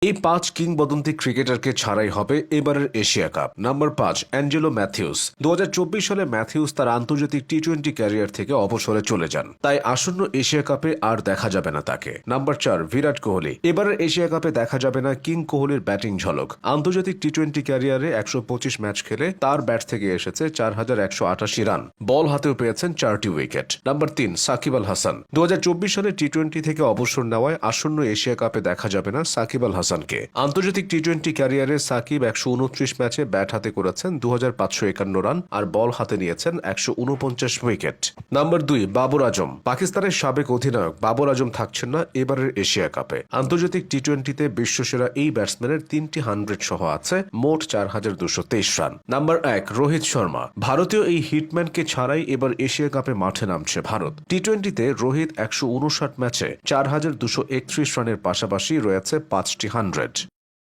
এই 5 কিংবদন্তি ক্রিকেটারকে ছাড়াই হবে এবারের Asia Cup. Number 5, Angelo Mathews. 2024 সালে ম্যাথিউস তার আন্তর্জাতিক টি-20 ক্যারিয়ার থেকে অবসরে চলে যান, তাই আসন্ন এশিয়া কাপে আর দেখা যাবে না তাকে। নাম্বার 4, বিরাট কোহলি। এবারের এশিয়া কাপে দেখা যাবে না কিং কোহলির ব্যাটিং ঝলক। আন্তর্জাতিক টি-20 ক্যারিয়ারে 125 ম্যাচ খেলে তার ব্যাট থেকে এসেছে 4188 রান, বল হাতেও পেয়েছেন 4টি উইকেট। নাম্বার 3, সাকিব আল হাসান। 2024 সালে টি-20 থেকে অবসর নেওয়ায় আসন্ন এশিয়া কাপে দেখা যাবে না সাকিব আল হাসানকে। আন্তর্জাতিক টি-20 ক্যারিয়ারে সাকিব 129 ম্যাচে ব্যাট হাতে করেছেন 2551 রান আর বল হাতে নিয়েছেন 149 উইকেট। নাম্বার 2, বাবর আজম। পাকিস্তানের সাবেক অধিনায়ক বাবর আজম থাকছেন না এবারের এশিয়া কাপে। আন্তর্জাতিক টি-20তে বিশ্বসেরা এই ব্যাটসম্যানের 3টি 100 সহ আছে মোট 4223 রান। নাম্বার 1, রোহিত শর্মা। ভারতীয় এই হিটম্যানকে ছাড়াই এবার এশিয়া কাপে মাঠে নামছে ভারত। টি-20তে রোহিত 159 ম্যাচে 4231 রানের পাশাপাশি রয়েছে 5টি 100।